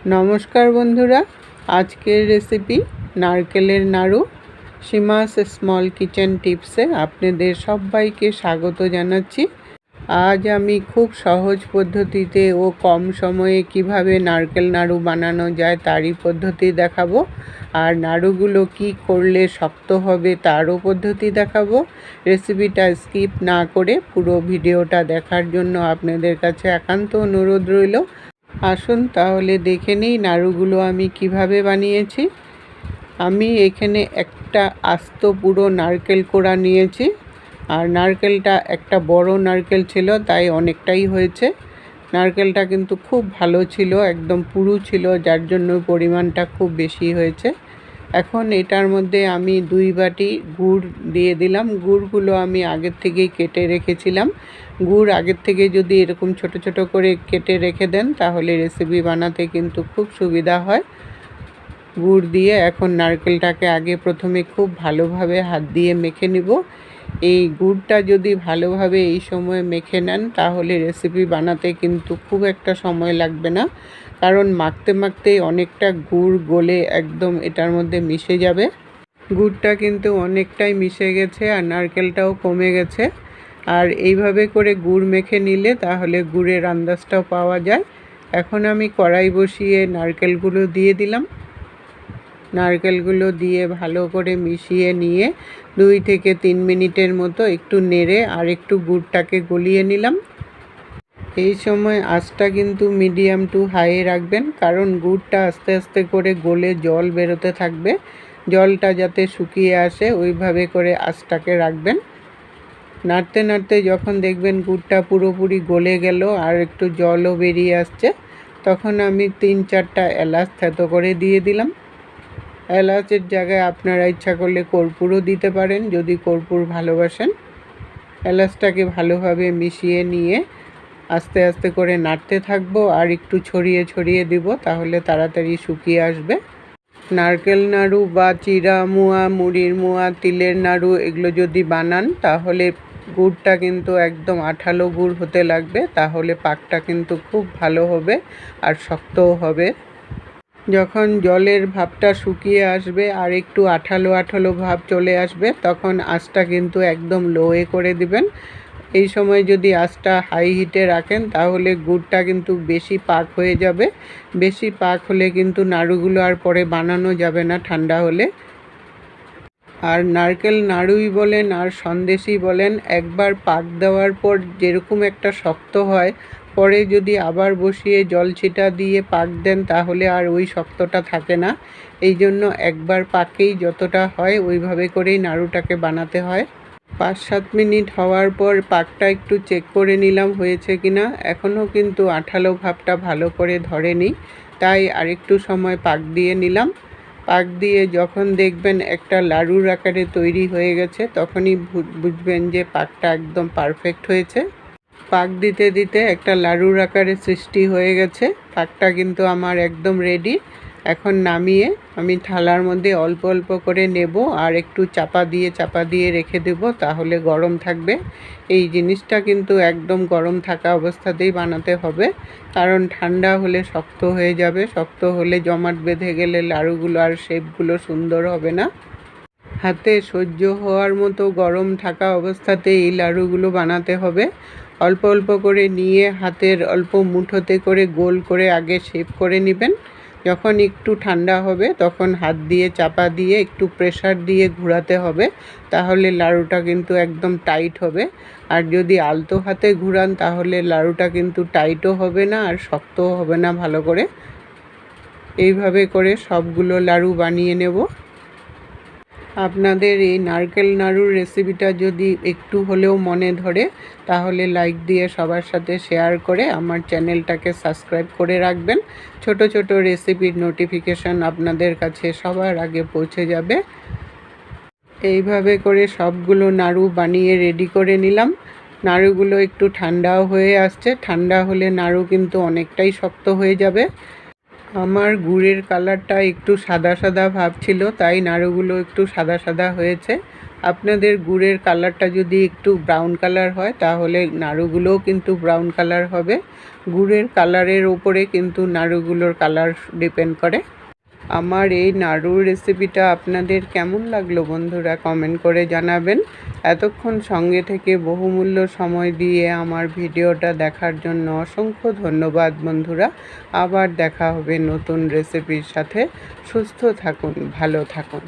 নমস্কার বন্ধুরা, আজকের রেসিপি নারকেলের নাড়ু। সীমাস স্মল কিচেন টিপসে আপনাদের সবাইকে স্বাগত জানাচ্ছি। আজ আমি খুব সহজ পদ্ধতিতে ও কম সময়ে কিভাবে নারকেল নাড়ু বানানো যায় তারই পদ্ধতি দেখাবো। আর নাড়ুগুলো কি করলে শক্ত হবে তারও পদ্ধতি দেখাবো। রেসিপিটা স্কিপ না করে পুরো ভিডিওটা দেখার জন্য আপনাদের কাছে একান্ত অনুরোধ রইল। আসুন তাহলে দেখে নিই নাড়ুগুলো আমি কিভাবে বানিয়েছি। আমি এখানে একটা আস্ত পুরো নারকেল কোড়া নিয়েছি, আর নারকেলটা একটা বড় নারকেল ছিল, তাই অনেকটাই হয়েছে। নারকেলটা কিন্তু খুব ভালো ছিল, একদম পুরু ছিল, যার জন্য পরিমাণটা খুব বেশি হয়েছে। এখন এটার মধ্যে আমি 2 বাটি গুড় দিয়ে দিলাম। গুড়গুলো আমি আগের থেকেই কেটে রেখেছিলাম। গুড় আগের থেকে যদি এরকম ছোট ছোট করে কেটে রেখে দেন তাহলে রেসিপি বানাতে কিন্তু খুব সুবিধা হয়। গুড় দিয়ে এখন নারকেলটাকে আগে প্রথমে খুব ভালোভাবে হাত দিয়ে মেখে নিব। এই গুড়টা যদি ভালোভাবে এই সময় মেখে নেন তাহলে রেসিপি বানাতে কিন্তু খুব একটা সময় লাগবে না, কারণ মাখতে মাখতেই অনেকটা গুড় গলে একদম এটার মধ্যে মিশে যাবে। গুড়টা কিন্তু অনেকটাই মিশে গেছে আর নারকেলটাও কমে গেছে। আর এইভাবে করে গুড় মেখে নিলে তাহলে গুড়ের আন্দাজটাও পাওয়া যায়। এখন আমি কড়াই বসিয়ে নারকেলগুলো দিয়ে দিলাম। নারকেলগুলো দিয়ে ভালো করে মিশিয়ে নিয়ে 2 থেকে 3 মিনিটের মতো একটু নেড়ে আর একটু গুড়টাকে গলিয়ে নিলাম। এই সময় আঁচটা কিন্তু মিডিয়াম টু হাই রাখবেন, কারণ গুড়টা আস্তে আস্তে করে গলে জল বেরোতে থাকবে। জলটা যাতে শুকিয়ে আসে ওইভাবে করে আঁচটাকে রাখবেন। নাড়তে নাড়তে যখন দেখবেন গুড়টা পুরোপুরি গলে গেল আর একটু জলও বেরিয়ে আসছে, তখন আমি 3-4টা এলাচ থেতো করে দিয়ে দিলাম। এলাচের জায়গায় আপনারা ইচ্ছা করলে কর্পূরও দিতে পারেন যদি কর্পূর ভালোবাসেন। এলাচটাকে ভালোভাবে মিশিয়ে নিয়ে আস্তে আস্তে করে নাড়তে থাকবো আর একটু ছড়িয়ে ছড়িয়ে দিব, তাহলে তাড়াতাড়ি শুকিয়ে আসবে। নারকেল নাড়ু বা চিড়া মোয়া, মুড়ির মোয়া, তিলের নাড়ু এগুলো যদি বানান তাহলে গুড়টা কিন্তু একদম আঠালো গুড় হতে লাগবে, তাহলে পাকটা কিন্তু খুব ভালো হবে আর শক্তও হবে। যখন জলের ভাবটা শুকিয়ে আসবে আর একটু আঠালো আঠালো ভাব চলে আসবে তখন আঁচটা কিন্তু একদম লোয়ে করে দিবেন। এই সময় যদি আঁচটা হাই হিটে রাখেন তাহলে গুড়টা কিন্তু বেশি পাক হয়ে যাবে। বেশি পাক হলে কিন্তু নাড়ুগুলো আর পরে বানানো যাবে না ঠান্ডা হলে। আর নারকেল নাড়ুই বলেন আর সন্দেশই বলেন, একবার পাক দেওয়ার পর যেরকম একটা শক্ত হয়, পরে যদি আবার বসিয়ে জল ছিটা দিয়ে পাক দেন তাহলে আর ওই শক্তটা থাকে না। এই জন্য একবার পাকেই যতটা হয় ওইভাবে করেই নাড়ুটাকে বানাতে হয়। 5-7 মিনিট হওয়ার পর পাকটা একটু চেক করে নিলাম হয়েছে কিনা। এখনও কিন্তু আঠালো ভাবটা ভালো করে ধরেনি, তাই আরেকটু সময় পাক দিয়ে নিলাম। পাক দিয়ে যখন দেখবেন একটা লাড়ুর আকারে তৈরি হয়ে গেছে তখনই বুঝবেন যে পাকটা একদম পারফেক্ট হয়েছে। পাক দিতে দিতে একটা লাড়ুর আকারে সৃষ্টি হয়ে গেছে। পাকটা কিন্তু আমার একদম রেডি। এখন নামিয়ে আমি থালার মধ্যে অল্প অল্প করে নেব আর একটু চাপা দিয়ে রেখে দেব, তাহলে গরম থাকবে। এই জিনিসটা কিন্তু একদম গরম থাকা অবস্থাতেই বানাতে হবে, কারণ ঠান্ডা হলে শক্ত হয়ে যাবে। শক্ত হলে জমাট বেঁধে গেলে লাড়ুগুলো আর শেপগুলো সুন্দর হবে না। হাতে সহ্য হওয়ার মতো গরম থাকা অবস্থাতে এই লাড়ুগুলো বানাতে হবে। অল্প অল্প করে নিয়ে হাতের অল্প মুঠোতে করে গোল করে আগে শেপ করে নেবেন। যখন একটু ঠান্ডা হবে তখন হাত দিয়ে চাপা দিয়ে একটু প্রেসার দিয়ে ঘোরাতে হবে, তাহলে লাড়ুটা কিন্তু একদম টাইট হবে। আর যদি আলতো হাতে ঘুরান তাহলে লাড়ুটা কিন্তু টাইটও হবে না আর শক্তও হবে না ভালো করে। এইভাবে করে সবগুলো লাড়ু বানিয়ে নেব। আপনাদের এই নারকেল নাড়ুর রেসিপিটা যদি একটু হলেও মনে ধরে তাহলে লাইক দিয়ে সবার সাথে শেয়ার করে আমার চ্যানেলটাকে সাবস্ক্রাইব করে রাখবেন। ছোট ছোট রেসিপির নোটিফিকেশন আপনাদের কাছে সবার আগে পৌঁছে যাবে। এইভাবে করে সবগুলো নাড়ু বানিয়ে রেডি করে নিলাম। নাড়ুগুলো একটু ঠান্ডাও হয়ে আসছে, ঠান্ডা হলে নাড়ু কিন্তু অনেকটাই শক্ত হয়ে যাবে। আমার গুড়ের কালারটা একটু সাদা সাদা ভাব ছিল, তাই নাড়ুগুলো একটু সাদা সাদা হয়েছে। আপনাদের গুড়ের কালারটা যদি একটু ব্রাউন কালার হয় তাহলে নাড়ুগুলোও কিন্তু ব্রাউন কালার হবে। গুড়ের কালারের ওপরে কিন্তু নাড়ুগুলোর কালার ডিপেন্ড করে। আমার এই নাড়ুর রেসিপিটা আপনাদের কেমন লাগলো বন্ধুরা, কমেন্ট করে জানাবেন। এতক্ষণ সঙ্গে থেকে বহুমূল্য সময় দিয়ে আমার ভিডিওটা দেখার জন্য অসংখ্য ধন্যবাদ বন্ধুরা। আবার দেখা হবে নতুন রেসিপির সাথে। সুস্থ থাকুন, ভালো থাকুন।